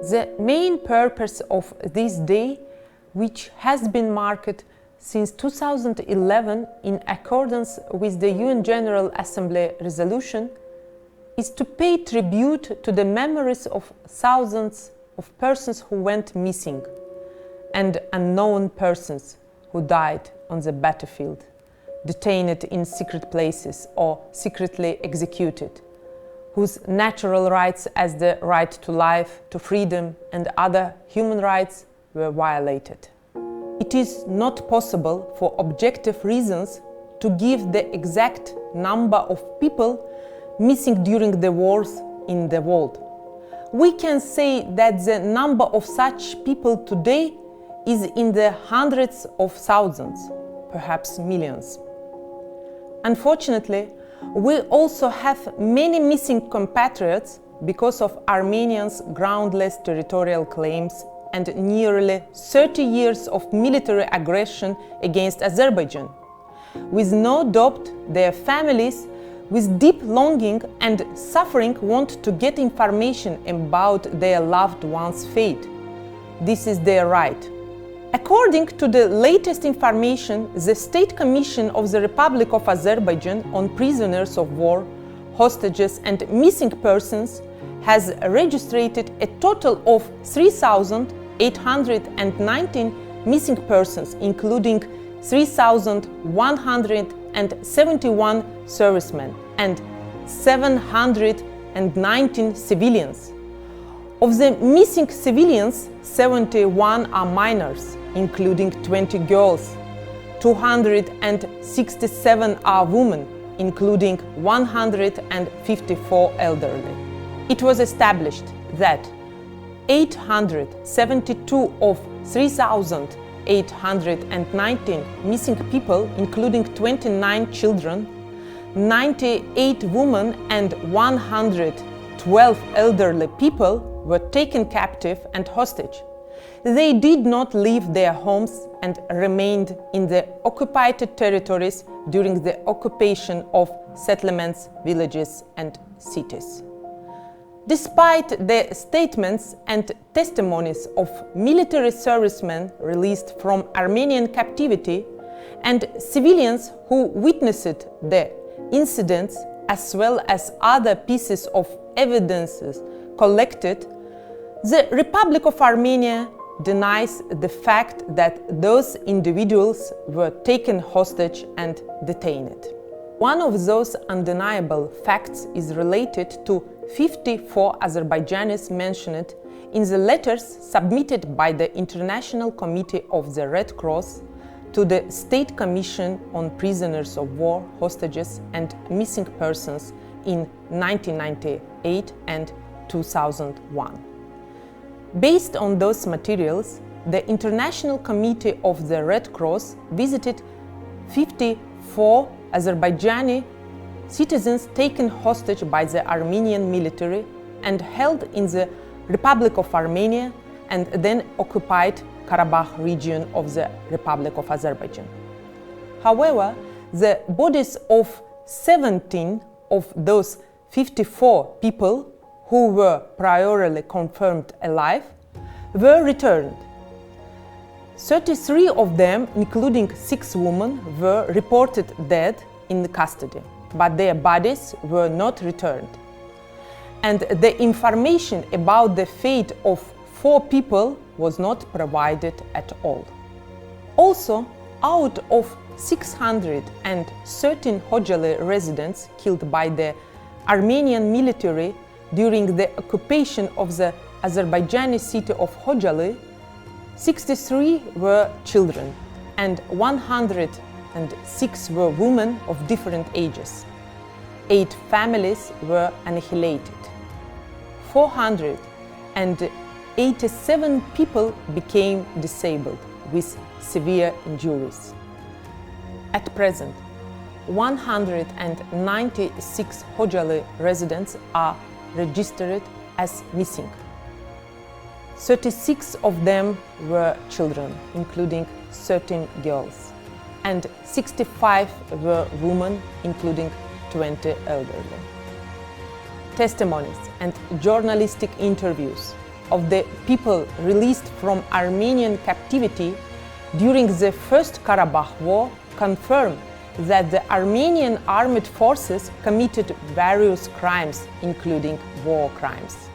The main purpose of this day, which has been marked since 2011 in accordance with the UN General Assembly resolution, is to pay tribute to the memories of thousands of persons who went missing and unknown persons who died on the battlefield, detained in secret places or secretly executed, whose natural rights as the right to life, to freedom and other human rights were violated. It is not possible for objective reasons to give the exact number of people missing during the wars in the world. We can say that the number of such people today is in the hundreds of thousands, perhaps millions. Unfortunately, we also have many missing compatriots because of Armenians' groundless territorial claims and nearly 30 years of military aggression against Azerbaijan. With no doubt, their families, with deep longing and suffering, want to get information about their loved one's fate. This is their right. According to the latest information, the State Commission of the Republic of Azerbaijan on prisoners of war, hostages and missing persons has registered a total of 3,819 missing persons, including 3,171 servicemen and 719 civilians. Of the missing civilians, 71 are minors, including 20 girls. 267 are women, including 154 elderly. It was established that 872 of 3,819 missing people, including 29 children, 98 women and 112 elderly people, were taken captive and hostage. They did not leave their homes and remained in the occupied territories during the occupation of settlements, villages and cities. Despite the statements and testimonies of military servicemen released from Armenian captivity and civilians who witnessed the incidents, as well as other pieces of evidences collected, the Republic of Armenia denies the fact that those individuals were taken hostage and detained. One of those undeniable facts is related to 54 Azerbaijanis mentioned in the letters submitted by the International Committee of the Red Cross to the State Commission on Prisoners of War, Hostages and Missing Persons in 1998 and 2001. Based on those materials, the International Committee of the Red Cross visited 54 Azerbaijani citizens taken hostage by the Armenian military and held in the Republic of Armenia and then occupied Karabakh region of the Republic of Azerbaijan. However, the bodies of 17 of those 54 people who were priorly confirmed alive were returned. 33 of them, including 6 women, were reported dead in custody, but their bodies were not returned. And the information about the fate of 4 people was not provided at all. Also, out of 613 Khojaly residents killed by the Armenian military during the occupation of the Azerbaijani city of Khojaly, 63 were children and 106 were women of different ages. 8 families were annihilated. 487 people became disabled with severe injuries. At present, 196 Khojaly residents are registered as missing. 36 of them were children, including 13 girls, and 65 were women, including 20 elderly. Testimonies and journalistic interviews of the people released from Armenian captivity during the First Karabakh War confirm that the Armenian armed forces committed various crimes, including war crimes.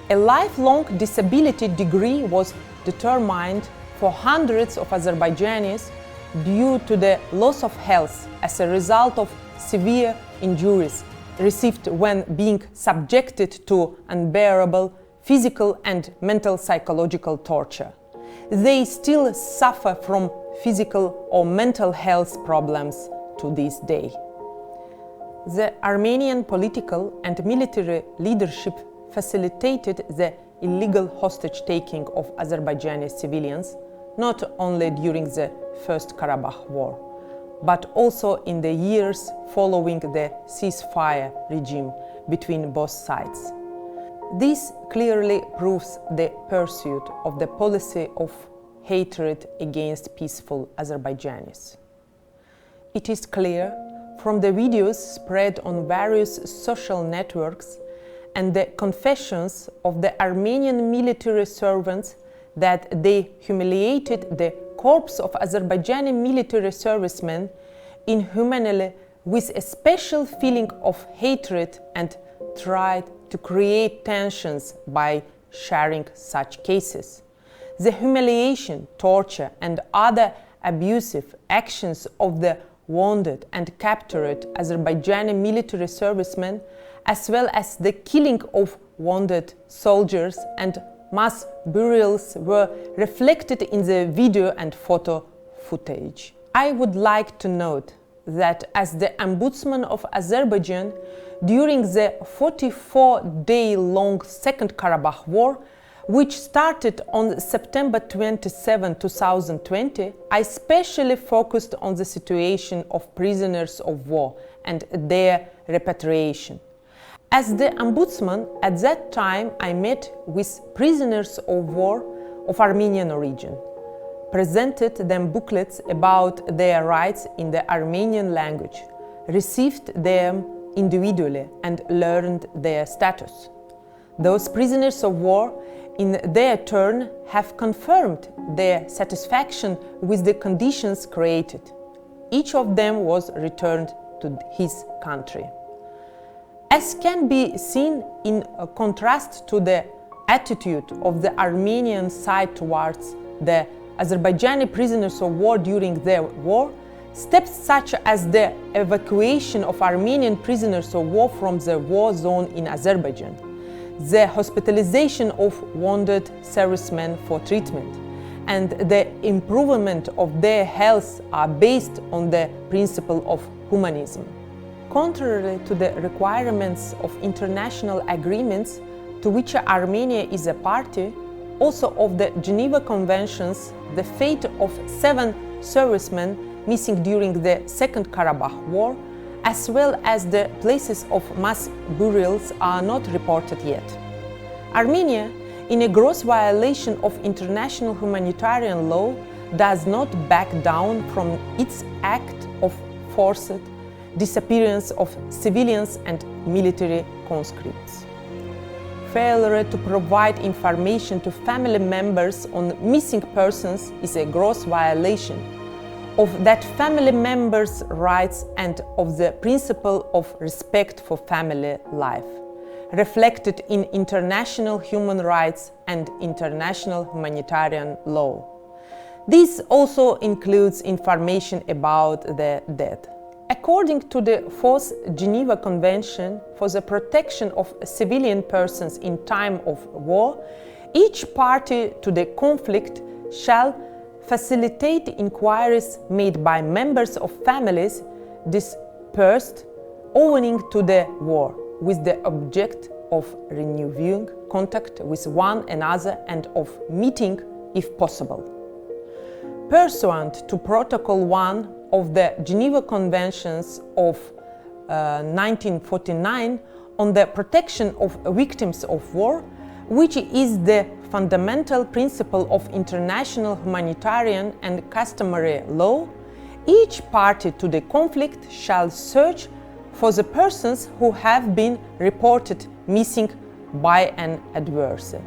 A lifelong disability degree was determined for hundreds of Azerbaijanis due to the loss of health as a result of severe injuries received when being subjected to unbearable physical and mental psychological torture. They still suffer from physical or mental health problems to this day. The Armenian political and military leadership facilitated the illegal hostage-taking of Azerbaijani civilians, not only during the First Karabakh War, but also in the years following the ceasefire regime between both sides. This clearly proves the pursuit of the policy of hatred against peaceful Azerbaijanis. It is clear from the videos spread on various social networks and the confessions of the Armenian military servants that they humiliated the corpse of Azerbaijani military servicemen inhumanly with a special feeling of hatred and tried to create tensions by sharing such cases. The humiliation, torture and other abusive actions of the wounded and captured Azerbaijani military servicemen, as well as the killing of wounded soldiers and mass burials, were reflected in the video and photo footage. I would like to note that as the Ombudsman of Azerbaijan, during the 44-day-long Second Karabakh War, which started on September 27, 2020, I specially focused on the situation of prisoners of war and their repatriation. As the Ombudsman, at that time I met with prisoners of war of Armenian origin, presented them booklets about their rights in the Armenian language, received them individually and learned their status. Those prisoners of war, in their turn, have confirmed their satisfaction with the conditions created. Each of them was returned to his country. As can be seen in contrast to the attitude of the Armenian side towards the Azerbaijani prisoners of war during the war, steps such as the evacuation of Armenian prisoners of war from the war zone in Azerbaijan, the hospitalization of wounded servicemen for treatment, and the improvement of their health are based on the principle of humanism. Contrary to the requirements of international agreements to which Armenia is a party, also of the Geneva Conventions, the fate of 7 servicemen missing during the Second Karabakh War, as well as the places of mass burials, are not reported yet. Armenia, in a gross violation of international humanitarian law, does not back down from its act of forced disappearance of civilians and military conscripts. Failure to provide information to family members on missing persons is a gross violation of that family members' rights and of the principle of respect for family life, reflected in international human rights and international humanitarian law. This also includes information about the dead. According to the 4th Geneva Convention for the protection of civilian persons in time of war, each party to the conflict shall facilitate inquiries made by members of families dispersed owing to the war, with the object of renewing contact with one another and of meeting if possible. Pursuant to Protocol 1 of the Geneva Conventions of 1949 on the protection of victims of war, which is the fundamental principle of international humanitarian and customary law, each party to the conflict shall search for the persons who have been reported missing by an adversary.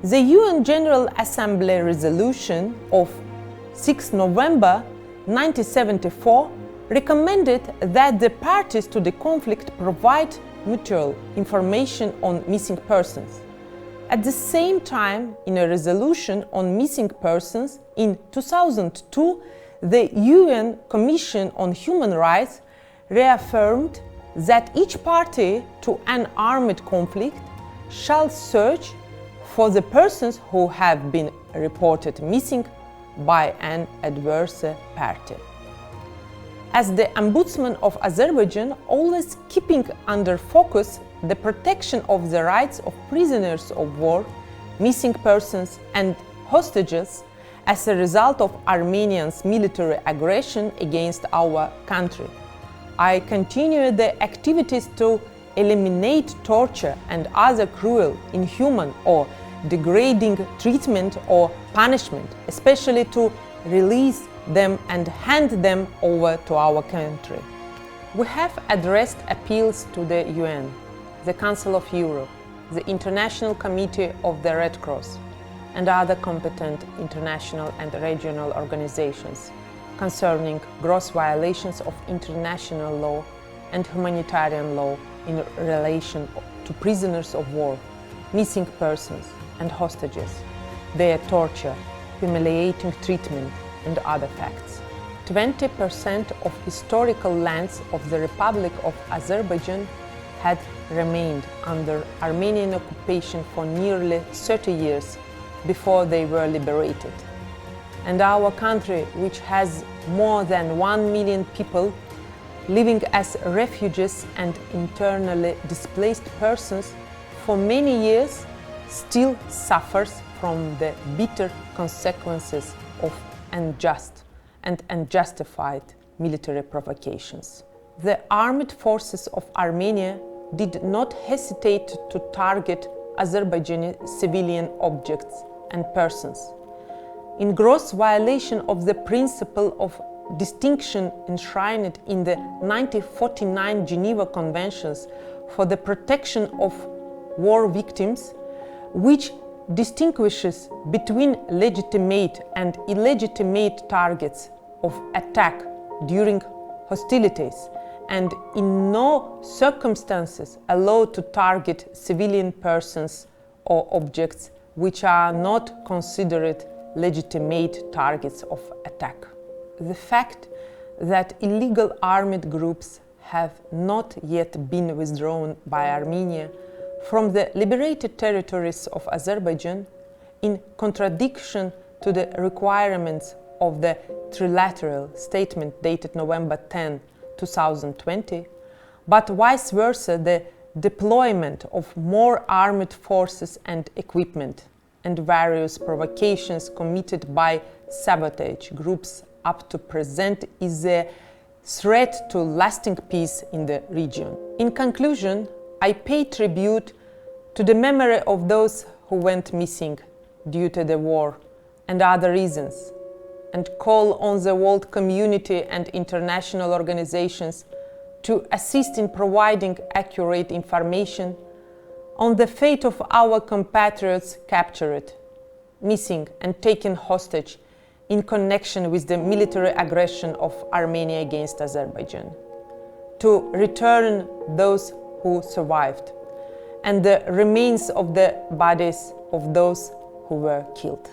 The UN General Assembly resolution of 6 November 1974 recommended that the parties to the conflict provide mutual information on missing persons. At the same time, in a resolution on missing persons in 2002, the UN Commission on Human Rights reaffirmed that each party to an armed conflict shall search for the persons who have been reported missing by an adverse party. As the Ombudsman of Azerbaijan, always keeping under focus the protection of the rights of prisoners of war, missing persons and hostages as a result of Armenia's military aggression against our country, I continue the activities to eliminate torture and other cruel, inhuman or degrading treatment or punishment, especially to release them and hand them over to our country. We have addressed appeals to the UN, the Council of Europe, the International Committee of the Red Cross, and other competent international and regional organizations concerning gross violations of international law and humanitarian law in relation to prisoners of war, missing persons and hostages, their torture, humiliating treatment, and other facts. 20% of historical lands of the Republic of Azerbaijan had remained under Armenian occupation for nearly 30 years before they were liberated. And our country, which has more than 1 million people living as refugees and internally displaced persons for many years, still suffers from the bitter consequences of unjust and unjustified military provocations. The armed forces of Armenia did not hesitate to target Azerbaijani civilian objects and persons, in gross violation of the principle of distinction enshrined in the 1949 Geneva Conventions for the protection of war victims, which distinguishes between legitimate and illegitimate targets of attack during hostilities, and in no circumstances allowed to target civilian persons or objects which are not considered legitimate targets of attack. The fact that illegal armed groups have not yet been withdrawn by Armenia from the liberated territories of Azerbaijan, in contradiction to the requirements of the trilateral statement dated November 10, 2020, but vice versa, the deployment of more armed forces and equipment, and various provocations committed by sabotage groups up to present is a threat to lasting peace in the region. In conclusion, I pay tribute to the memory of those who went missing due to the war and other reasons, and call on the world community and international organizations to assist in providing accurate information on the fate of our compatriots captured, missing and taken hostage in connection with the military aggression of Armenia against Azerbaijan, to return those who survived, and the remains of the bodies of those who were killed.